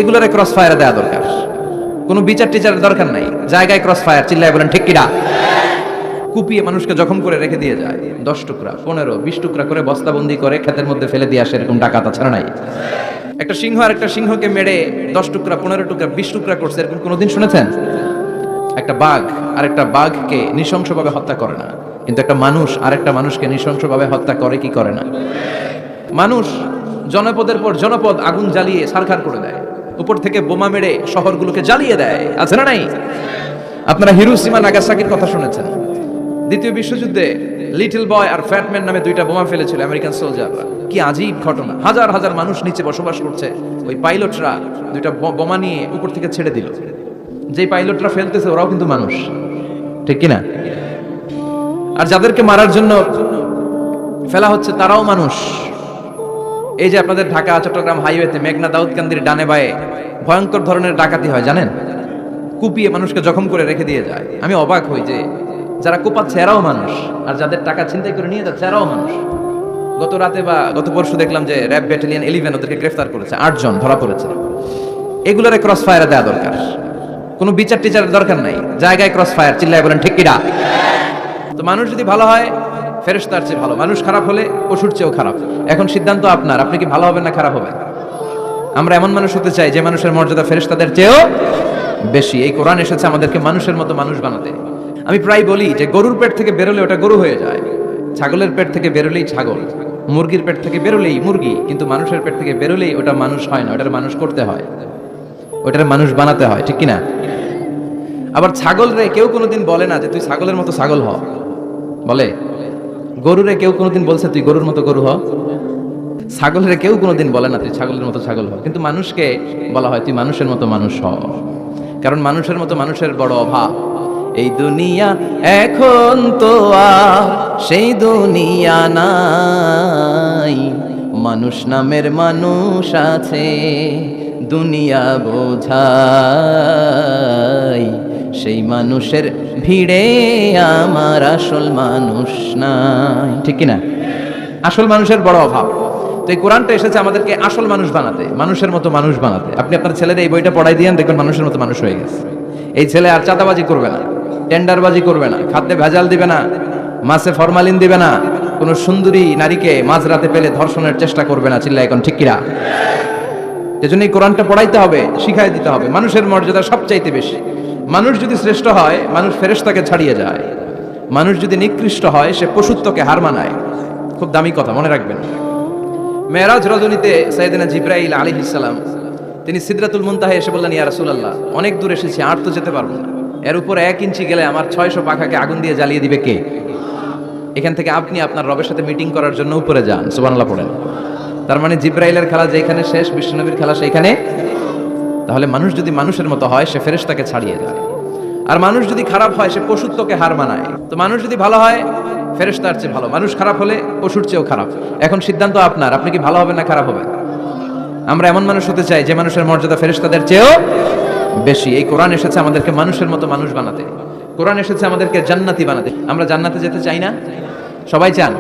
এগুলোরে cross ফায়ারে দেওয়া দরকার। কোনো বিচার টিচারের দরকার নাই, জায়গায় ক্রস ফায়ার, চিল্লায় বলেন ঠিক কিনা। কুপিয়ে মানুষকে জখম করে রেখে দিয়ে যায়, 10 টুকরা 15 20 টুকরা করে বস্তাবন্দি করে ক্ষেতের মধ্যে ফেলে দিয়ে আসে, এরকম ডাকাত ছাড়া নাই। একটা সিংহ আর একটা সিংহকে মেরে 10 টুকরা 15 টুকরা 20 টুকরা করছে, এরকম কোনোদিন শুনেছেন? একটা বাঘ আর একটা বাঘকে নৃশংসভাবে হত্যা করে না, কিন্তু একটা মানুষ আর একটা মানুষকে নৃশংসভাবে হত্যা করে কি করে না? মানুষ জনপদের পর জনপদ আগুন জ্বালিয়ে ছারখার করে দেয়, উপর থেকে বোমা মেরে শহরগুলোকে জ্বালিয়ে দেয়, আছে না নাই? আপনারা হিরোশিমা নাগাসাকির কথা শুনেছেন। দ্বিতীয় বিশ্বযুদ্ধে লিটল বয় আর ফ্যাটম্যান নামে 2টা বোমা ফেলেছিল আমেরিকান সোলজাররা। কি আজীব ঘটনা, হাজার হাজার মানুষ নিচে বসবাস করছে, ওই পাইলটরা 2টা বোমা নিয়ে উপর থেকে ছেড়ে দিল। যেই পাইলটরা ফেলতেছে ওরাও কিন্তু মানুষ, ঠিক কিনা? আর যাদেরকে মারার জন্য ফেলা হচ্ছে তারাও মানুষ। এই যে আপনাদের ঢাকা চট্টগ্রাম হাইওয়েতে মেঘনা দাউদকান্দির ডানে বায়ে ভয়ঙ্কর ধরনের ডাকাতি হয় জানেন? কুপিয়ে মানুষকে জখম করে রেখে দিয়ে যায়। আমি অবাক হই যে যারা কোপাচ্ছে এরাও মানুষ, আর যাদের টাকা ছিনতাই করে নিয়ে যাচ্ছে এরাও মানুষ। গত রাতে বা গত পরশু দেখলাম যে র্যাব ব্যাটালিয়ন 11 ওদেরকে গ্রেফতার করেছে, 8 জন ধরা পড়েছে। এগুলোরে ক্রস ফায়ারে দেওয়া দরকার। কোনো বিচার টিচারের দরকার নাই, জায়গায় ক্রস ফায়ার, চিল্লায় বলেন ঠিক কিনা। তো মানুষ যদি ভালো হয় ফেরেশতার চেয়ে ভালো, মানুষ খারাপ হলে পশুর চেয়েও খারাপ। এখন সিদ্ধান্ত আপনার, আপনি কি ভালো হবেন না খারাপ হবেন? আমরা এমন মানুষ হতে চাই যে মানুষের মর্যাদা ফেরেশতাদের চেয়েও বেশি। এই কোরআন এসেছে আমাদেরকে মানুষের মতো মানুষ বানাতে। আমি প্রায় বলি যে গরুর পেট থেকে বেরোলে ওটা গরু হয়ে যায়, ছাগলের পেট থেকে বেরোলেই ছাগল, মুরগির পেট থেকে বেরোলেই মুরগি, কিন্তু মানুষের পেট থেকে বেরোলেই ওটা মানুষ হয় না, ওটার মানুষ করতে হয়, ওটার মানুষ বানাতে হয়, ঠিক কিনা? আবার ছাগল রে কেউ কোনোদিন বলে না যে তুই ছাগলের মতো ছাগল হ, বলে? গরুরে কেউ কোনোদিন বলছে তুই গরুর মতো গরু হ? ছাগলের কেউ কোনোদিন বলে না তুই ছাগলের মতো ছাগল হ, কিন্তু মানুষকে বলা হয় তুই মানুষের মতো মানুষ হ, কারণ মানুষের মতো মানুষের বড় অভাব। এই দুনিয়া এখন তো আর সেই দুনিয়া নাই, মানুষ নামের মানুষ আছে, দুনিয়া বোঝাই, সেই মানুষের ভিড়ে আমার আসল মানুষ নাই, ঠিক কিনা? আসল মানুষের বড় অভাব। তো এই কোরআনটা এসেছে আমাদেরকে আসল মানুষ বানাতে, মানুষের মতো মানুষ বানাতে। আপনি আপনার ছেলেদের এই বইটা পড়াই দিয়েন, দেখবেন মানুষের মতো মানুষ হয়ে গেছে। এই ছেলে আর চাঁদাবাজি করবে না, টেন্ডারবাজি করবে না, খাদ্যে ভেজাল দিবে না, মাছে ফরমালিন দিবে না, কোনো সুন্দরী নারীকে মাঝরাতে পেলে ধর্ষণের চেষ্টা করবে না, চিল্লা এখন ঠিক কিনা? এজন্য এই কোরআনটা পড়াইতে হবে, শিখাই দিতে হবে। মানুষের মর্যাদা সবচাইতে বেশি। মানুষ যদি শ্রেষ্ঠ হয় মানুষ ফেরেশতাকে ছাড়িয়ে যায়, মানুষ যদি নিকৃষ্ট হয় সে পশুত্বকে হার মানায়। খুব দামি কথা, মনে রাখবেন। মেরাজ রজনীতে সাইয়েদনা জিবরাইল আলাইহিস সালাম তিনি সিদরাতুল মুনতাহায় এসে বললেন, ইয়া রাসূলুল্লাহ, অনেক দূর এসেছি, আর তো যেতে পারবো না, এর উপর 1 ইঞ্চি গেলে আমার 600 পাখাকে আগুন দিয়ে জ্বালিয়ে দিবে কে? এখান থেকে আপনি আপনার রবের সাথে মিটিং করার জন্য উপরে যান, সুবহানাল্লাহ পড়েন। তার মানে জিবরাইলের খেলা যেখানে শেষ, বিশ্বনবীর খেলা সেইখানে। তাহলে মানুষ যদি মানুষের মতো হয় সে ফেরেশতাকে ছাড়িয়ে যায়, আর মানুষ যদি খারাপ হয় সে পশুত্বকে হার মানায়। তো মানুষ যদি ভালো হয় ফেরেশতার চেয়ে ভালো, মানুষ খারাপ হলে পশুর চেয়েও খারাপ। এখন সিদ্ধান্ত আপনার, আপনি কি ভালো হবেন না খারাপ হবেন? আমরা এমন মানুষ হতে চাই যে মানুষের মর্যাদা ফেরেশতাদের চেয়েও বেশি। এই কোরআন এসেছে আমাদেরকে মানুষের মতো মানুষ বানাতে, কোরআন এসেছে আমাদেরকে জান্নাতি বানাতে। আমরা জান্নাতে যেতে চাই না? সবাই চান?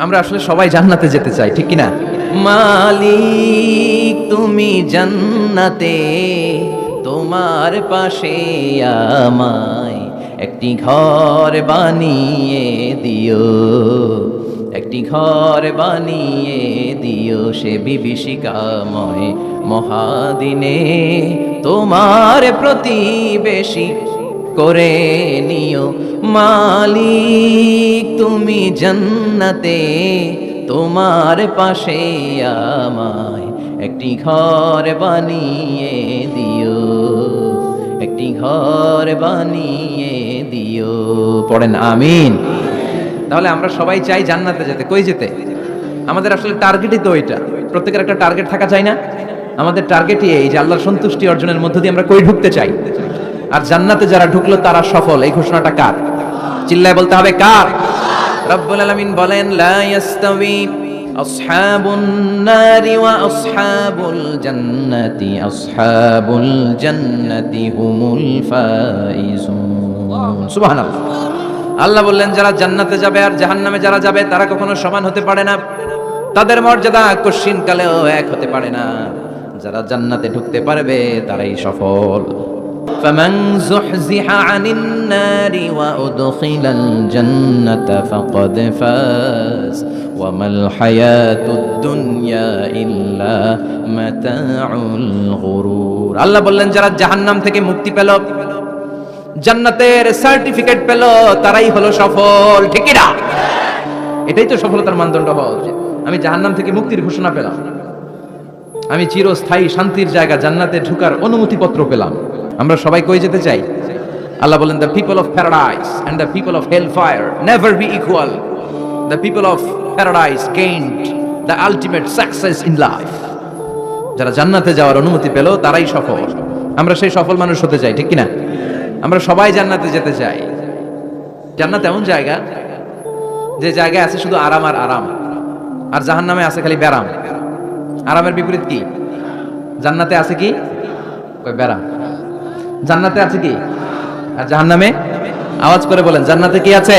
আমরা আসলে সবাই জান্নাতে যেতে চাই, ঠিক কিনা? মালিক তুমি জান্নাতে, তোমার পাশে আমায় একটি ঘর বানিয়ে দিও, একটি ঘর বানিয়ে দিও সে বিভীষিকাময় মহাদিনে, তোমার প্রতিবেশী করে নিও। মালিক তুমি জান্নাতে, তোমার পাশে আমায় একটি ঘর বানিয়ে দিও, একটি ঘর বানিয়ে দিও। পড়েন আমিন। তাহলে আমরা সবাই চাই জান্নাতে যেতে। কই যেতে? আমাদের আসলে টার্গেটই তো ওইটা। প্রত্যেকের একটা টার্গেট থাকা চাই না? আমাদের টার্গেটই এই যে আল্লাহর সন্তুষ্টি অর্জনের মধ্য দিয়ে আমরা কই ঢুকতে চাই। আর জান্নাতে যারা ঢুকলো তারা সফল। এই ঘোষণাটা কার? চিল্লায় বলতে হবে কার? রব্বুল আলামিন বলেন, লা ইয়াস্তাওয়ি আসহাবুন নারি ওয়া আসহাবুল জান্নাতি, আসহাবুল জান্নাতি হুমুল ফাইজুন। সুবহানাল্লাহ। আল্লাহ বললেন যারা জান্নাতে যাবে আর জাহান্নামে যারা যাবে তারা কখনো সমান হতে পারে না, তাদের মর্যাদা কশিন কালেও এক হতে পারে না। যারা জান্নাতে ঢুকতে পারবে তারাই সফল। ফামান যুহজিহা আনিন নারি ওয়া উদখিলাল জান্নাতা ফাকাদ ফাজ ওয়া মাল হায়াতুদ দুনিয়া ইল্লা মাতাউল গুরুর। আল্লাহ বললেন যারা জাহান্নাম থেকে মুক্তি পেল, জান্নাতের সার্টিফিকেট পেল, তারাই হলো সফল। ঠিক কি না? এটাই তো সফলতার মানদণ্ড হওয়া উচিত। আমি জাহান্নাম থেকে মুক্তির ঘোষণা পেলাম, আমি চিরস্থায়ী শান্তির জায়গা জান্নাতে ঢোকার অনুমতিপত্র পেলাম। আমরা সবাই কই যেতে চাই? আল্লাহ বলেন the people of paradise and the people of hell fire never be equal. The people of paradise gained the ultimate success in life. যারা জান্নাতে যাওয়ার অনুমতি পেল তারাই সফল। আমরা সেই সফল মানুষ হতে চাই, ঠিক কিনা? আমরা সবাই জান্নাতে যেতে চাই। জান্নাত এমন জায়গা যে জায়গায় আছে শুধু আরাম আর আরাম, আর জাহান্নামে আছে খালি ব্যারাম। আরামের বিপরীত কি? জান্নাতে আছে কি? ওই ব্যারাম। জান্নাতে আছে কি? আর জাহান্নামে? আওয়াজ করে বলেন, জান্নাতে কি আছে?